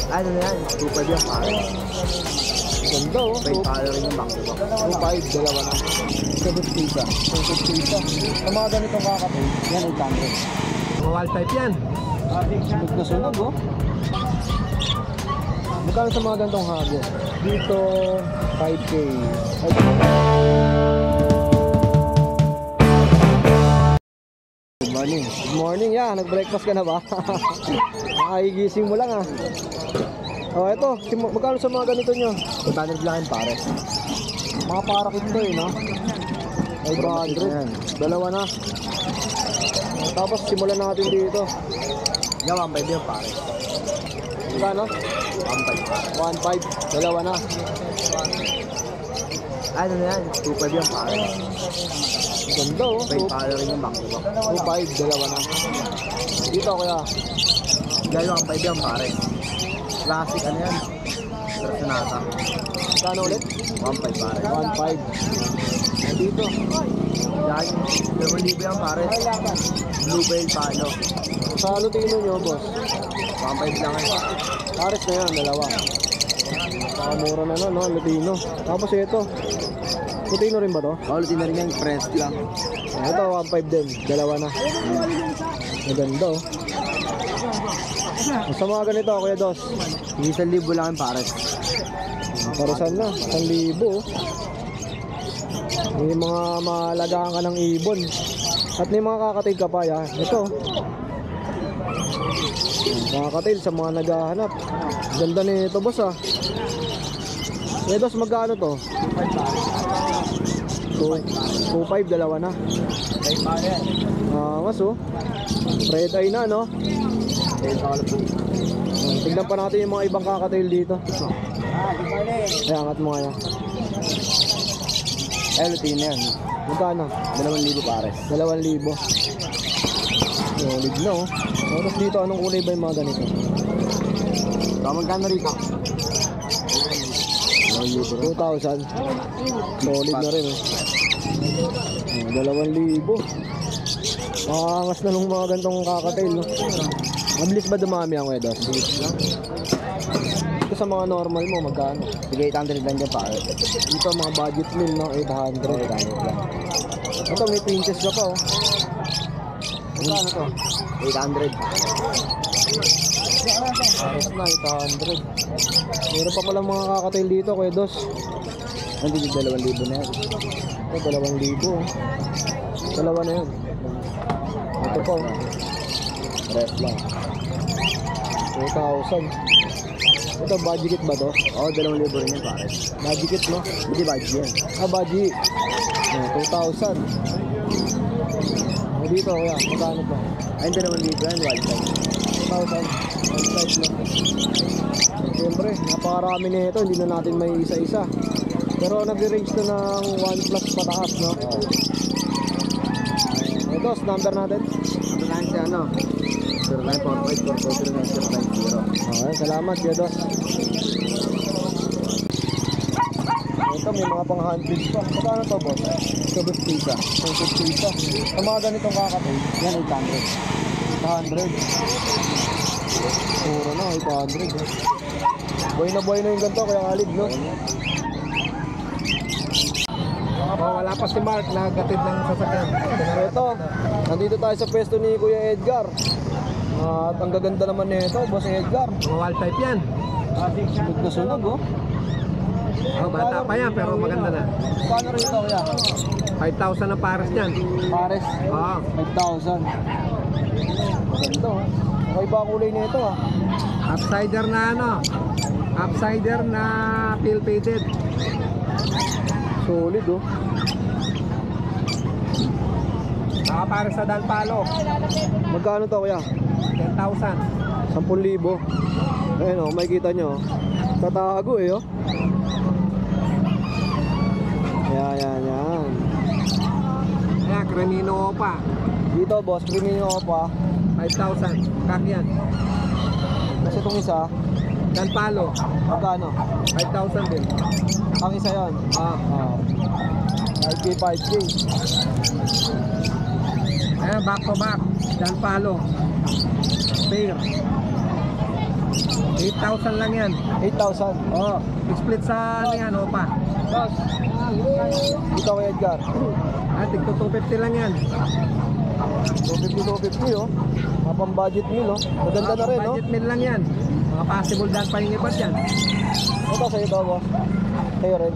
Ano na yan? 2.5 yan pare. Ganda oh. May pala rin yung back to back. 2.5, dalawa na. 7 pisa. 7 pisa. Sa mga ganitong kakapin, yan 800. Mga wall type yan. Sunog na sunog oh. Magkano sa mga ganitong hago? Dito, 5K. Good morning. Good morning, yeah. Nag-breakfast ka na ba? Nakahigising mo lang ah. Oh, ito. Magkano sa mga ganito nyo? 200 lang yan pare. Mga parakit to eh, no? 500. Dalawa na. Tapos simulan natin dito. Yan 1.5 yan pare. Magkano? 1.5. 1.5. Dalawa na. Ano na yan? 2.5 yan pare. Ganda oh. May pala rin yung back to back. 2.5. Dalawa na. Dito kaya. Yan 1.5 yan pare. Classic ano yan? Sonata. Magkano ulit? 1.5 pare. 1.5. Dito. Yan. 2,000 yan pare. Blue Veil palo. Sa Lutino nyo, boss? 1.5 lang yan. Pares na yan, dalawa. Nakamura na no, Lutino. Tapos ito. Lutino rin ba to? Ulitin na rin yan. Pressed lang. Ito, 1.5 din. Dalawa na. Maganda oh. Sa mga ganito, Kuya Dos? 1,000 lang yan pare. Paresan na, 1,000 oh. May mga maalagaan ka ng ibon. At may mga kakatail ka pa ya. Ito. Kakatail sa mga naghahanap. Ganda nito boss ah. Kuya Dos, magkano to? 2.5, dalawa na. Mas oh. Red eye na no? Tignan pa natin yung mga ibang kakatail dito. Ay, angat mo nga yan. Lutino yan. Magkano? 2,000 pare. 2,000. Solid na oh. Tapos dito, anong kulay ba yung mga ganito? Magkano rito? 2,000. Solid na rin oh. 2,000. Makangas na nung mga gantong kakatail no? Mabilis ba dumami ang wedos? Bilis lang. Ito sa mga normal mo, magkano? Sige, 800 lang dyan pare. Dito mga budget meal no? 800. Ito may pinches ka pa oh. Magkano to? 800. Pares na, 800. Meron pa palang mga kakatail dito, Kuya Dos. Hindi 2,000 na yan. Ito, 2,000 oh. Dalawa na yan. Ito po. Ref lang. 2,000. Ito, budget ba to? Oo, 2,000 rin yan pare. Budget no? Hindi budget yan. Budget. 2,000. Dito, kuya, magkano to? Ayun, 2,000 yan, wild type. 2,000. One side no? Siyempre, napakarami nito. Hindi na natin may isa-isa. Pero nag-range to ng 1 plus pataas, no? Ito, number natin. Ano lang siya, ano? 0945-443-990. Okay, salamat, Dos. Ito, may mga pang-hunting pa. Magkano to, boss? 7 pisa. 7 pisa. Sa mga ganitong kakapin, yan 800. 800. Puro na, 800. Buhay na yung ganito, kaya Khalid, no? Wala pa si Mark, nagatid ng sasakyan. Ito, nandito tayo sa pwesto ni Kuya Edgar. At ang gaganda naman nito, Boss Edgar. Mga wall type yan. Sunog na sunog, oh. Oh, bata pa yan, pero maganda na. Paano rin ito, Kuya? 5,000 na pares yan. Pares? Oo. 5,000. Maganda, oh. Okay ba ang kulay nito, ah? Upsider na ano? Upsider na pill painted. Solid, oh. Nakapares sa Dalpalo. Magkano to, Kuya? 10,000. 10,000. Ayun, oh, makikita nyo, oh. Tatago, eh, oh. Yan. Ayan, Cremino pa. Dito, boss, Crimino pa. 5,000. Kakyan. Kasi itong isa, Dalpalo. magkano? 5,000 din. Ang isa yon. 5K. Ayan, back to back. Dalpalo. Pair. 8,000 lang yan. 8,000. Oo. Split sa ano yan, opa. Boss, ito kay Edgar. Tig 250 lang yan. 250 oh. Mga pang-budget meal oh. Maganda na rin oh. Budget meal lang yan. Mga possible dahil pahingipat yan. Ito sa'yo daw boss. Sa'yo rin.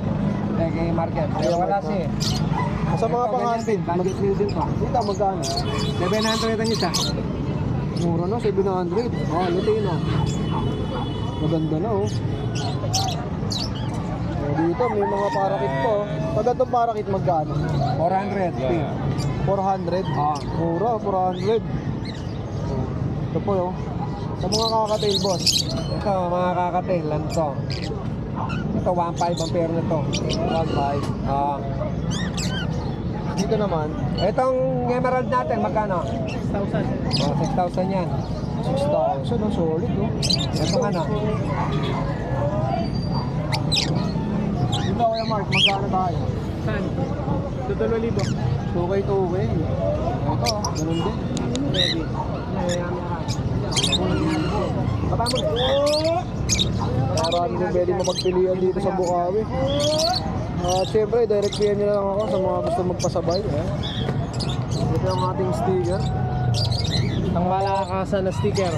Kay market. Pero wala si. Sa mga pang-hunted, Budget meal din pa. dito magkano? 700 ang isa. Mura na, 700. Oh, Lutino. Maganda na oh. Dito may mga parakit po. Pag itong parakit magkano? 400. 400? Mura, 400. Ito po oh. Sa mga kakatail boss. Ito, mga kakatail lang to. Ito, 1.5 ang pair na to. 1.5. Dito naman, Itong emerald natin, magkano? 6,000. Oh, 6,000 yan. 6,000 oh, solid oh. Itong ano? Dito Kuya Mark, magkano tayo? Saan? 2,000. 2K. Ito, ganun din. Ready. Baba mo. Marami din pwede mapagpilian dito sa Bukawi. At syempre, direct PM nyo lang ako sa mga gusto magpasabay. Ito yung ating sticker. Ang malakasan na sticker.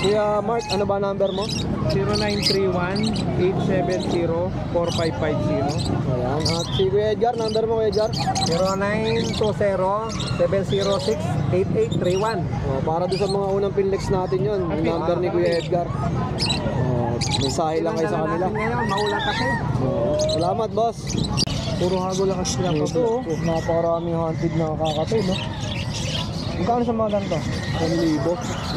Kuya Mark, ano ba number mo? 0931-870-4550. Ayan. At si Kuya Edgar, number mo Kuya Edgar? 0920-706-8831. Para doon sa mga unang pinlex natin yon, yung number ni Kuya Edgar. Mensahe lang kayo sa kanila. Ngayon, maulan kasi. Salamat boss. Puro hago lang kasi sila Ito oh, napakaraming hunted na kakatay no. Magkano sa mga ganito? 1,000.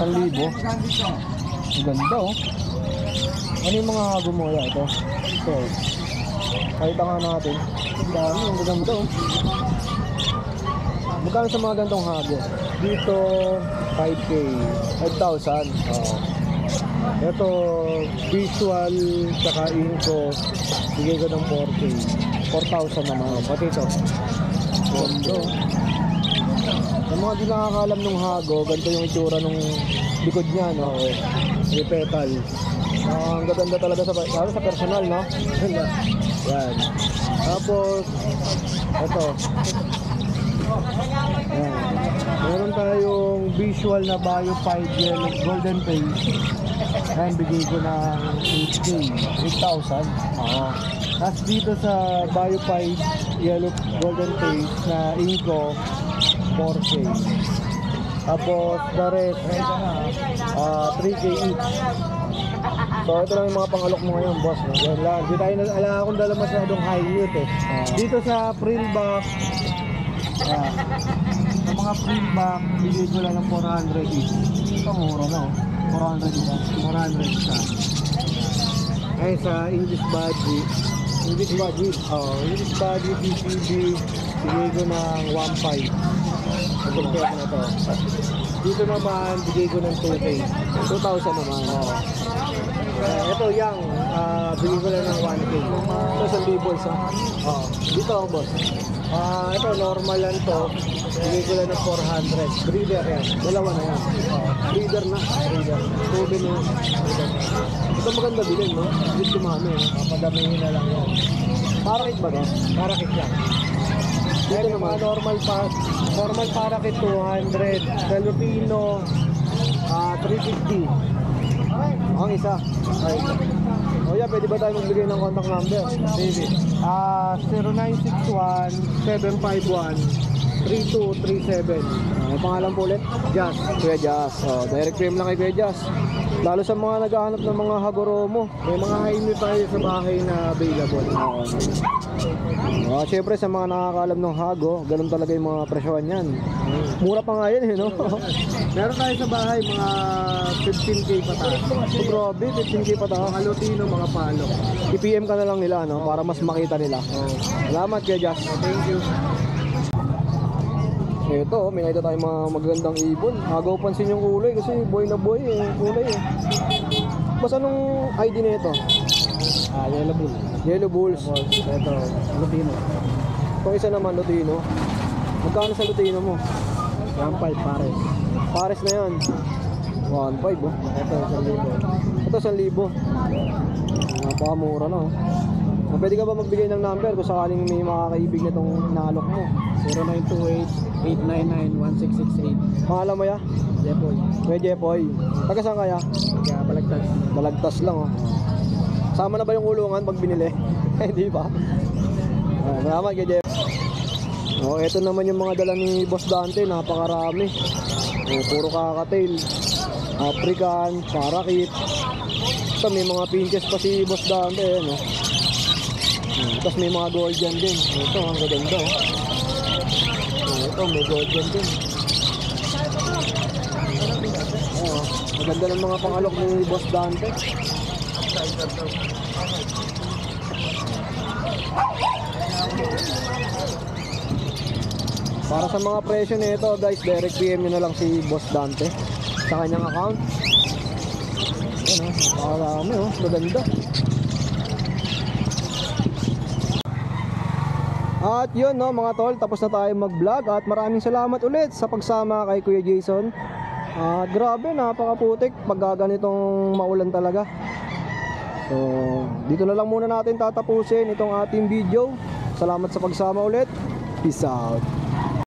1,000. Ganda oh. Ano yung mga gumoya ito? Ito. Kahit nga natin. Ang dami, ang ganda oh. Magkano sa mga gantong hago? Dito 5K. 5,000. Ito visual tsaka inko. Bigay ko ng 4K. 4,000 naman. Pati ito. Ganda. Ang mga di nakakalam ng hago, ganito yung itsura ng likod niya, no? Yung petal. Ang gaganda talaga lalo sa personal, no? Yan. Tapos, ito. Yan. Meron tayong visual na Bio 5 yellow golden face. Yan, bigay ko ng 8K. 8,000. Tapos dito sa Bio 5 yellow golden face na inko, 4K. Tapos the rest 3K each. So ito lang yung mga pangalok mo ngayon boss no? Yan lang. Di tayo ala akong dala masyadong high yield eh. Dito sa frillback sa mga frillback bigay ko lang ng 400 each. Ito mura na 400 isa. 400 isa. Eh sa English budget English budget PCB bigay ko ng 1.5. Ito na to. Dito naman, bigay ko ng 2K. 2,000 naman. Ito yang, bigay ko lang ng 1K. Ito sa labels ha. Dito boss. Ito normal lang to. Bigay ko lang ng 400. Breeder yan. Dalawa na yan. Breeder na. Breeder. Tubin na. Ito maganda bilhin no. Dito dumami. Papadamihin na lang yan. Parakit ba to? Parakit yan. Dito naman normal parakit 200, Filipino 350. Ang isa. Ay. O yeah, pwede ba tayo magbigay ng contact number? Sige. 0961-751-3237. Ang pangalan po ulit? Jazz. Kuya Jazz. Direct PM lang kay Kuya Jazz. Lalo sa mga naghahanap ng mga Hagoromo. May mga high tayo sa bahay na available. Siyempre sa mga nakakalam ng hago, ganun talaga yung mga presyohan yan. Mura pa nga yan eh, no? Meron tayo sa bahay, mga 15K pataas. So, grabe, 15K pataas. Mga Lutino, mga palo. I-PM ka na lang nila, no? Para mas makita nila. Salamat kaya Jazz. Thank you. Ito, may nakita tayong mga magagandang ibon. Agaw pansin yung kulay kasi boy na boy eh, kulay eh. Basta anong ID na ito? Yellow Bulls. Yellow Bulls. Ito, Lutino. Itong isa naman, Lutino. Magkano sa Lutino mo? 1.5 pares. Pares na yan. 1.5 oh. Ito, 1,000. Ito Ito 1,000. Napakamura na, oh. Pwede ka ba magbigay ng number kung sakaling may makakaibig na itong inaalok mo? 0928-899-1668. Pangalan mo ya? Jepoy. Kuya Jepoy. Taga saan kaya? Kaya balagtas. Balagtas lang, oh. Sama na ba yung kulungan pag binili? Hindi ba? Salamat kay Jepoy. Oh, ito naman yung mga dala ni Boss Dante, napakarami. Oh, puro kakatail. African, parakit. Ito may mga pinches pa si Boss Dante, ayan, oh. Tapos may mga gold dyan din. Ito, ang gaganda, oh. Ito, may gold dyan din. Maganda ng mga pangalok ni Boss Dante. Para sa mga presyo nito, guys, direct PM nyo na lang si Boss Dante sa kanyang account. Ayan, oh, napakarami, oh. Maganda. At yun, no, mga tol, tapos na tayo mag-vlog at maraming salamat ulit sa pagsama kay Kuya Jason. At grabe, napakaputik pag ganitong maulan talaga. So, dito na lang muna natin tatapusin itong ating video. Salamat sa pagsama ulit. Peace out.